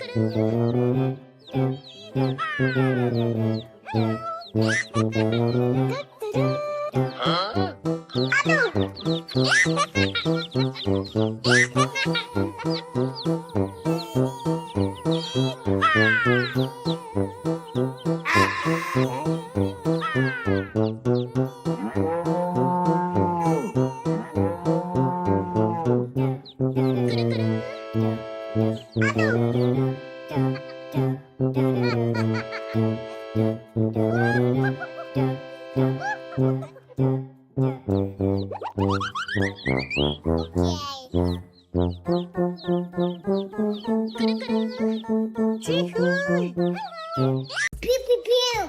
Pew pew pew.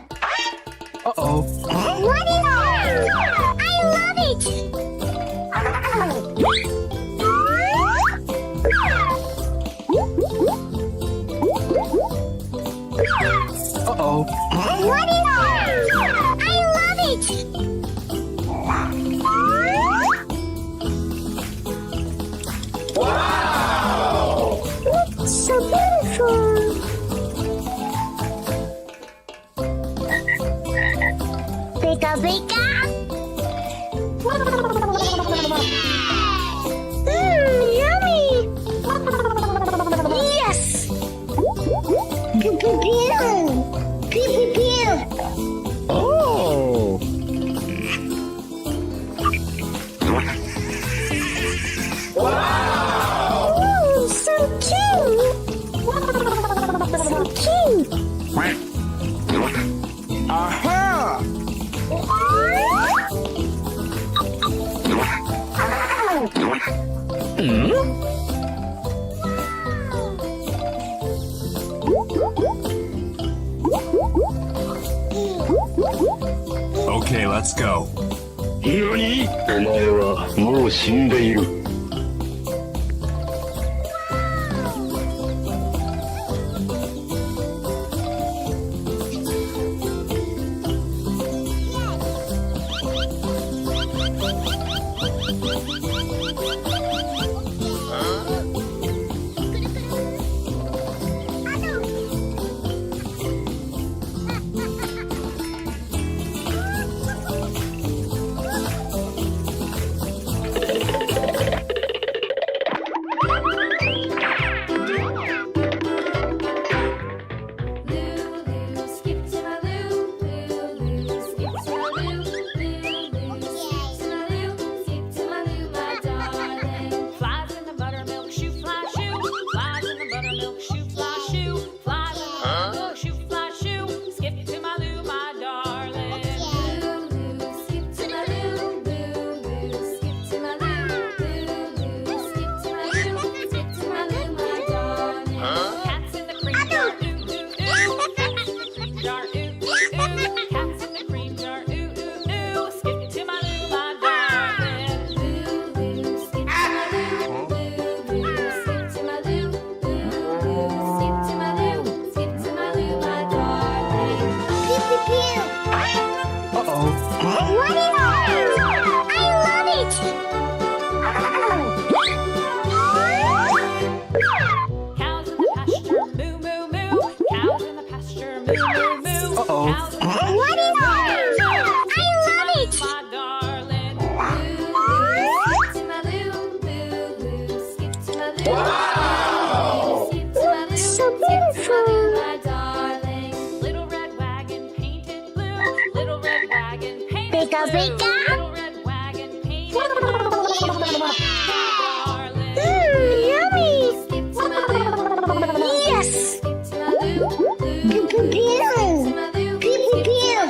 Uh-oh. What is it? I love it. Uh-oh. What is it? I love it. Wow! It's so beautiful. Pika pika. Yummy. Yes. Pew pew pew. Pew pew pew. Oh! Wow! Ooh, so cute. So cute. Aha! Hmm? Okay, let's go. 何？お前はもう死んでいる。Pika pika. Yummy. Yes. Pew pew pew. Pew pew pew.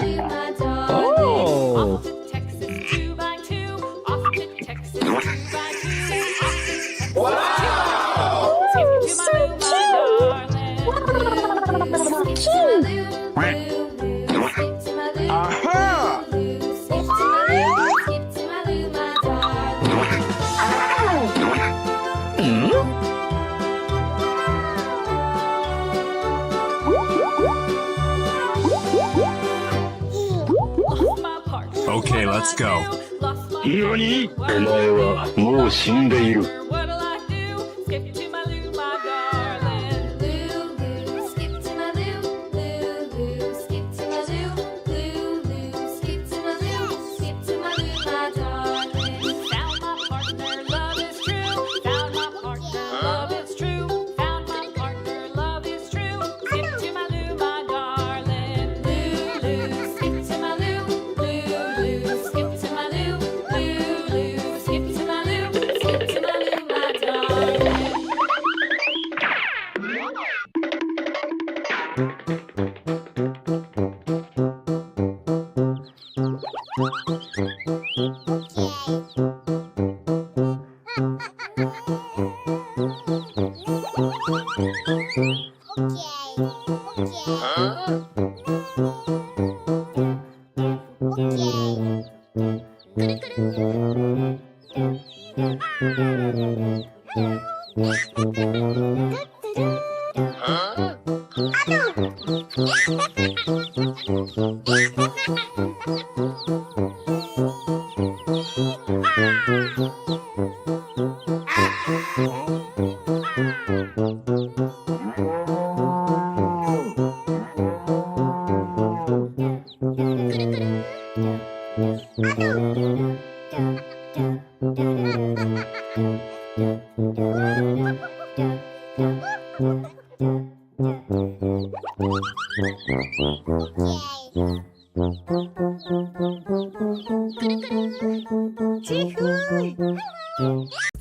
Oh! Wow! Ooh, so cute. So cute. Aha! Okay, let's go. 何？お前はもう死んでいる。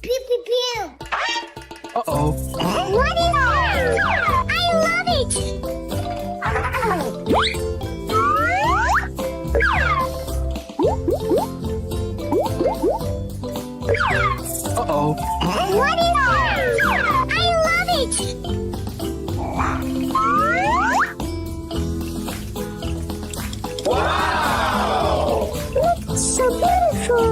Pew pew pew. Uh-oh. What is it? I love it. Uh-oh. What is it? I love it. Wow! It's so beautiful.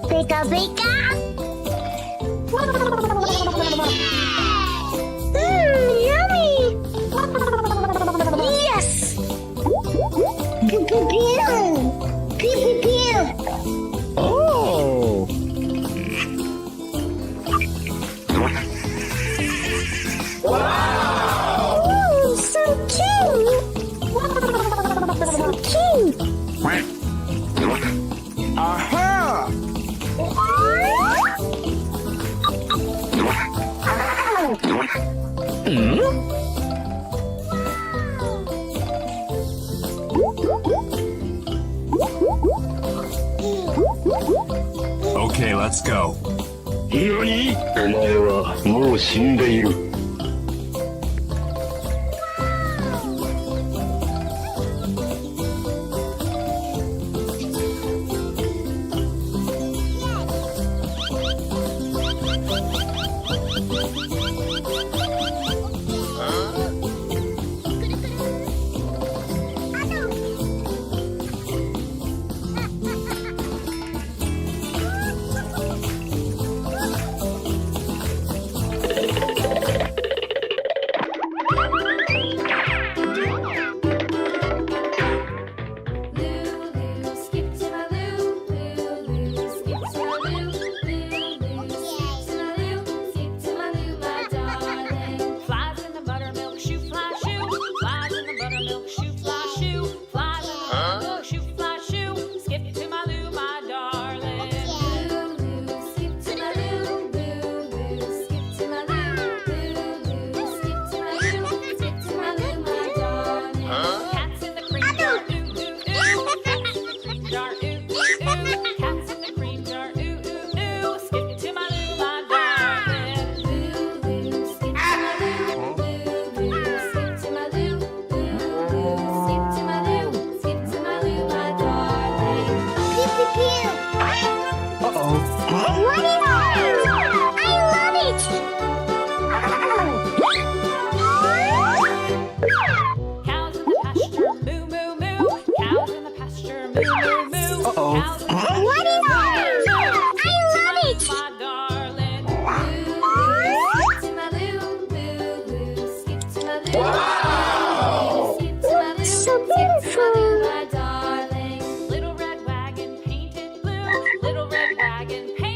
Pika pika. Yummy. Yes. Pew pew pew. Pew pew pew. Oh. Ooh, so cute. So cute. Aha! Okay, let's go. 何？お前はもう死んでいる。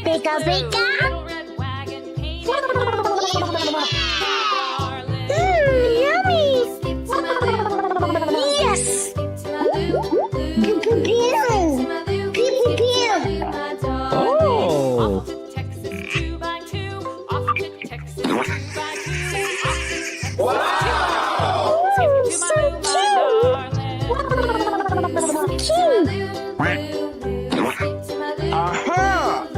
Pika pika. Yummy. Yes. Pew pew pew. Pew pew pew. Oh. So cute. Aha!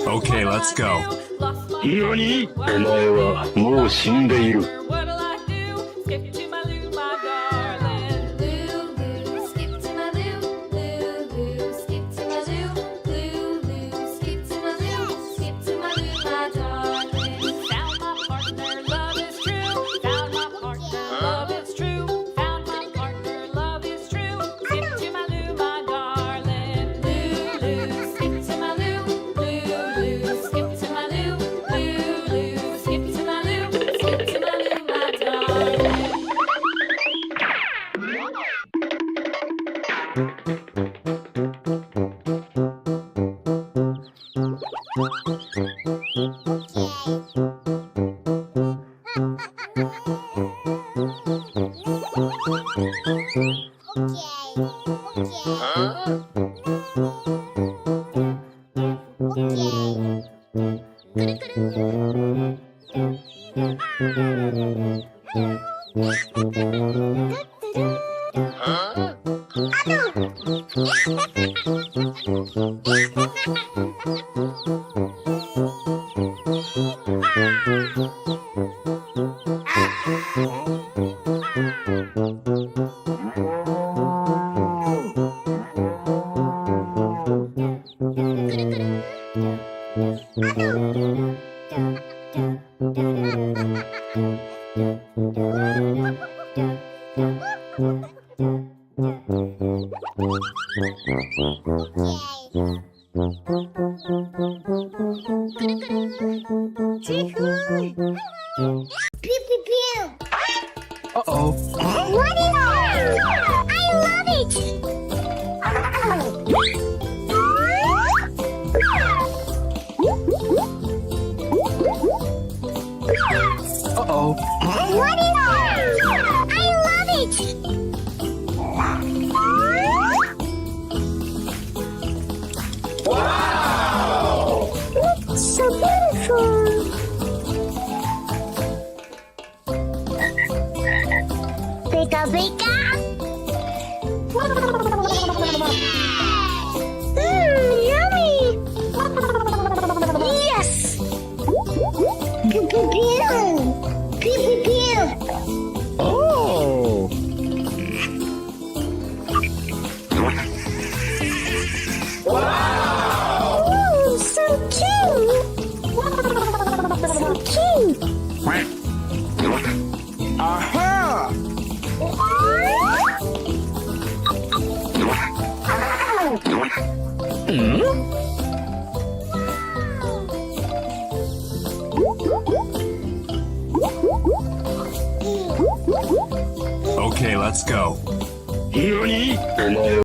Okay, let's go. 何？お前はもう死んでいる。What'll I do? Skip to my Lou, my darling. Lulu, skip to my Lou. Lulu, skip to my Lou. Lulu, skip to my Lou. Skip to my Lou, my darling. Found my partner, love is true. Found my partner, love is true. Found my partner, love is true. Skip to my Lou, my darling. Lulu, skip to my Lou. Lulu, skip to my Lou. Lulu, skip to my Lou. Skip to my Lou, my darling. Pew pew pew. Uh-oh. What is that? I love it. Uh-oh. What is that? I love it. Wow! It's so beautiful. Pika pika. Yummy. Yes. Pew pew pew. Pew pew pew. Oh. Ooh, so cute. So cute. Aha! Okay, let's go. 何？お前は